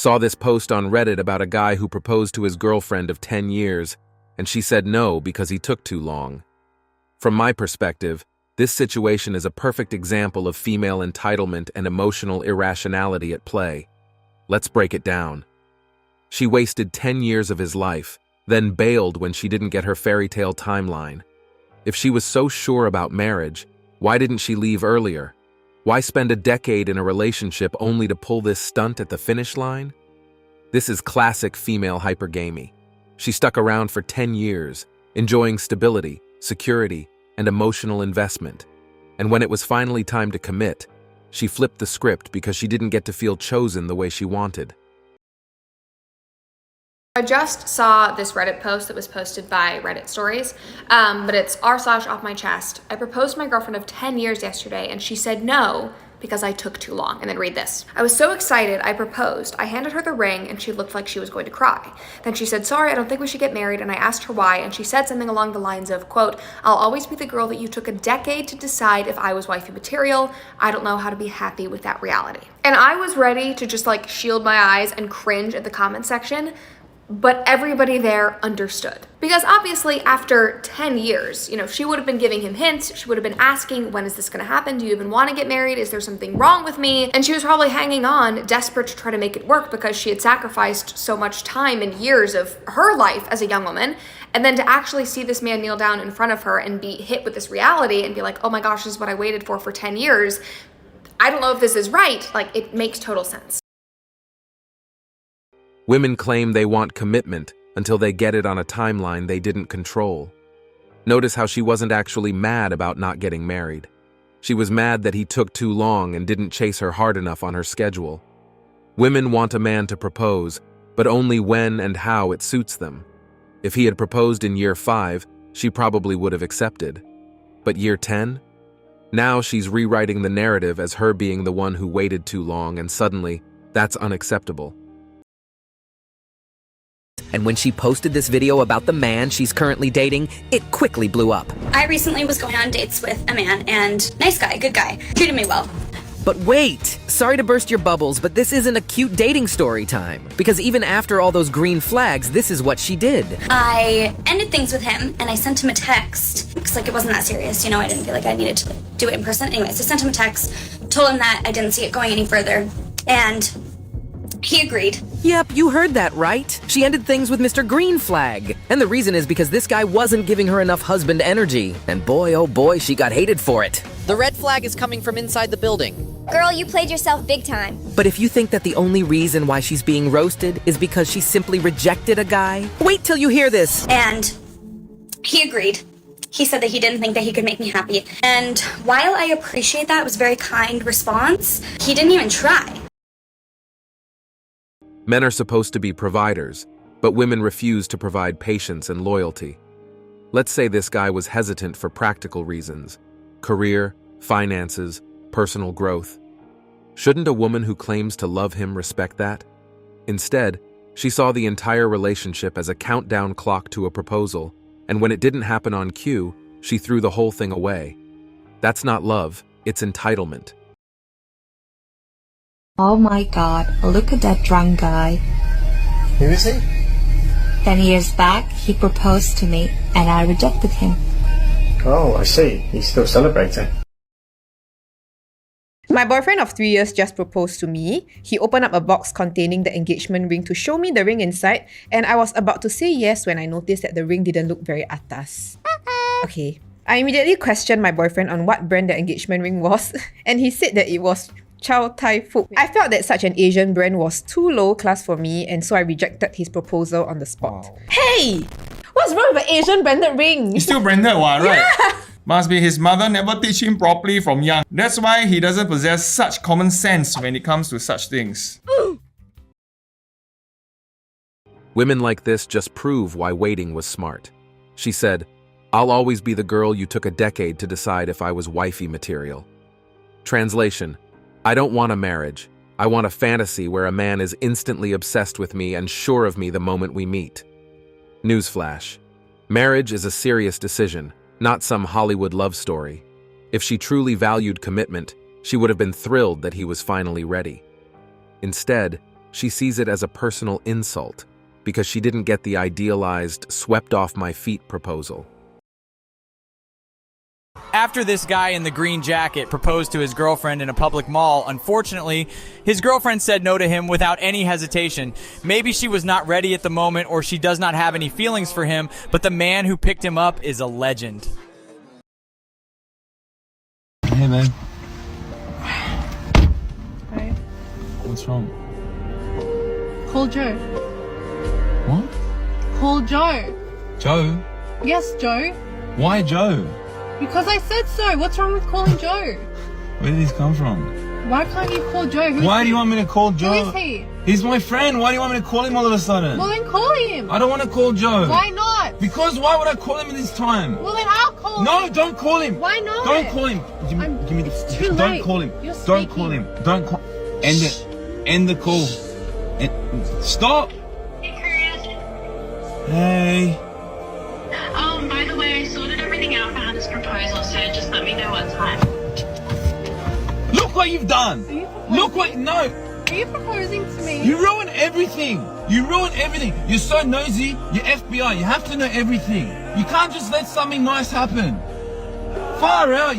Saw this post on Reddit about a guy who proposed to his girlfriend of 10 years, and she said no because he took too long. From my perspective, this situation is a perfect example of female entitlement and emotional irrationality at play. Let's break it down. She wasted 10 years of his life, then bailed when she didn't get her fairy tale timeline. If she was so sure about marriage, why didn't she leave earlier? Why spend a decade in a relationship only to pull this stunt at the finish line? This is classic female hypergamy. She stuck around for 10 years, enjoying stability, security, and emotional investment. And when it was finally time to commit, she flipped the script because she didn't get to feel chosen the way she wanted. I just saw this Reddit post that was posted by Reddit Stories, but it's r/off my chest. I proposed to my girlfriend of 10 years yesterday and she said no because I took too long. And then read this. I was so excited, I proposed. I handed her the ring and she looked like she was going to cry. Then she said, sorry, I don't think we should get married. And I asked her why. And she said something along the lines of, quote, I'll always be the girl that you took a decade to decide if I was wifey material. I don't know how to be happy with that reality. And I was ready to just like shield my eyes and cringe at the comment section. But everybody there understood. Because obviously after 10 years, she would have been giving him hints. She would have been asking, when is this gonna happen? Do you even wanna get married? Is there something wrong with me? And she was probably hanging on, desperate to try to make it work because she had sacrificed so much time and years of her life as a young woman. And then to actually see this man kneel down in front of her and be hit with this reality and be like, oh my gosh, this is what I waited for 10 years. I don't know if this is right. Like, it makes total sense. Women claim they want commitment until they get it on a timeline they didn't control. Notice how she wasn't actually mad about not getting married. She was mad that he took too long and didn't chase her hard enough on her schedule. Women want a man to propose, but only when and how it suits them. If he had proposed in year 5, she probably would have accepted. But year 10? Now she's rewriting the narrative as her being the one who waited too long, and suddenly, that's unacceptable. And when she posted this video about the man she's currently dating, it quickly blew up. I recently was going on dates with a man, and nice guy, good guy, treated me well. But wait! Sorry to burst your bubbles, but this isn't a cute dating story time. Because even after all those green flags, this is what she did. I ended things with him, and I sent him a text. Because it wasn't that serious, I didn't feel like I needed to do it in person. Anyways, I sent him a text, told him that I didn't see it going any further, and he agreed. Yep, you heard that right. She ended things with Mr. Green Flag. And the reason is because this guy wasn't giving her enough husband energy. And boy, oh boy, she got hated for it. The red flag is coming from inside the building. Girl, you played yourself big time. But if you think that the only reason why she's being roasted is because she simply rejected a guy, wait till you hear this. And he agreed. He said that he didn't think that he could make me happy. And while I appreciate that, it was a very kind response, he didn't even try. Men are supposed to be providers, but women refuse to provide patience and loyalty. Let's say this guy was hesitant for practical reasons: career, finances, personal growth. Shouldn't a woman who claims to love him respect that? Instead, she saw the entire relationship as a countdown clock to a proposal, and when it didn't happen on cue, she threw the whole thing away. That's not love, it's entitlement. Oh my god, look at that drunk guy. Who is he? 10 years back, he proposed to me, and I rejected him. Oh, I see. He's still celebrating. My boyfriend of 3 years just proposed to me. He opened up a box containing the engagement ring to show me the ring inside, and I was about to say yes when I noticed that the ring didn't look very atas. Okay. I immediately questioned my boyfriend on what brand the engagement ring was, and he said that it was Chow Tai Fook. I felt that such an Asian brand was too low class for me, and so I rejected his proposal on the spot. Wow. Hey! What's wrong with an Asian branded ring? It's still branded, right? Yeah. Must be his mother never teach him properly from young. That's why he doesn't possess such common sense when it comes to such things. Women like this just prove why waiting was smart. She said, I'll always be the girl you took a decade to decide if I was wifey material. Translation: I don't want a marriage. I want a fantasy where a man is instantly obsessed with me and sure of me the moment we meet. Newsflash: marriage is a serious decision, not some Hollywood love story. If she truly valued commitment, she would have been thrilled that he was finally ready. Instead, She sees it as a personal insult because she didn't get the idealized, swept off my feet proposal. After this guy in the green jacket proposed to his girlfriend in a public mall, unfortunately, his girlfriend said no to him without any hesitation. Maybe she was not ready at the moment or she does not have any feelings for him, but the man who picked him up is a legend. Hey, man. Right. What's wrong? Call Joe. What? Call Joe. Joe? Yes, Joe. Why Joe? Because I said so. What's wrong with calling Joe? Where did this come from? Why can't you call Joe? Why do you want me to call Joe? Who is he? He's my friend. Why do you want me to call him all of a sudden? Well, then call him. I don't want to call Joe. Why not? Because why would I call him at this time? Well, then I'll call him. No, don't call him. Why not? Don't call him. Give me the. It's too don't late. call him. You're Don't speaking. call him. Don't call. End it. End the call. Stop. Hey. By the way, I sorted everything out for this proposal, so just let me know what time. Look what you've done. Look what. No. Are you proposing to me? You ruin everything. You ruin everything. You're so nosy. You're FBI. You have to know everything. You can't just let something nice happen. Far out.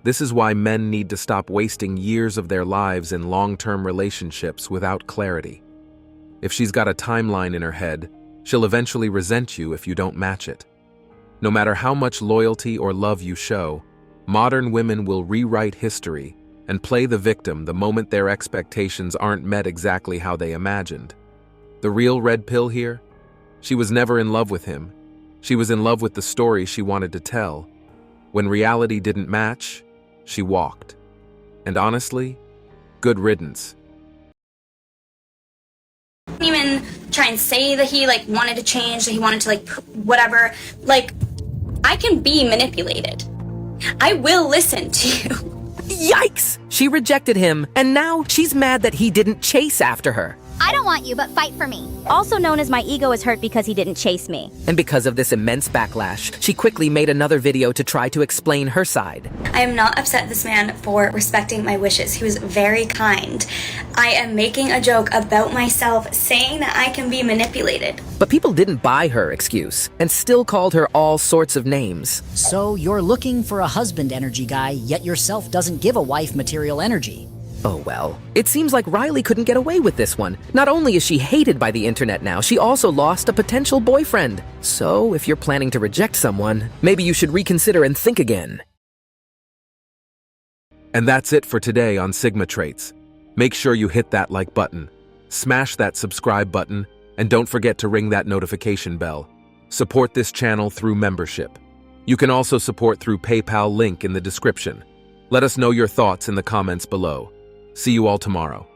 This is why men need to stop wasting years of their lives in long-term relationships without clarity. If she's got a timeline in her head, she'll eventually resent you if you don't match it. No matter how much loyalty or love you show, modern women will rewrite history and play the victim the moment their expectations aren't met exactly how they imagined. The real red pill here? She was never in love with him. She was in love with the story she wanted to tell. When reality didn't match, she walked. And honestly, good riddance. Even try and say that he wanted to change, that he wanted to whatever. I can be manipulated. I will listen to you. Yikes! She rejected him, and now she's mad that he didn't chase after her. I don't want you, but fight for me. Also known as my ego is hurt because he didn't chase me. And because of this immense backlash, she quickly made another video to try to explain her side. I am not upset at this man for respecting my wishes. He was very kind. I am making a joke about myself, saying that I can be manipulated. But people didn't buy her excuse, and still called her all sorts of names. So you're looking for a husband energy guy, yet yourself doesn't give a wife material energy. Oh well. It seems like Riley couldn't get away with this one. Not only is she hated by the internet now, she also lost a potential boyfriend. So if you're planning to reject someone, maybe you should reconsider and think again. And that's it for today on Sigma Traits. Make sure you hit that like button, smash that subscribe button, and don't forget to ring that notification bell. Support this channel through membership. You can also support through PayPal link in the description. Let us know your thoughts in the comments below. See you all tomorrow.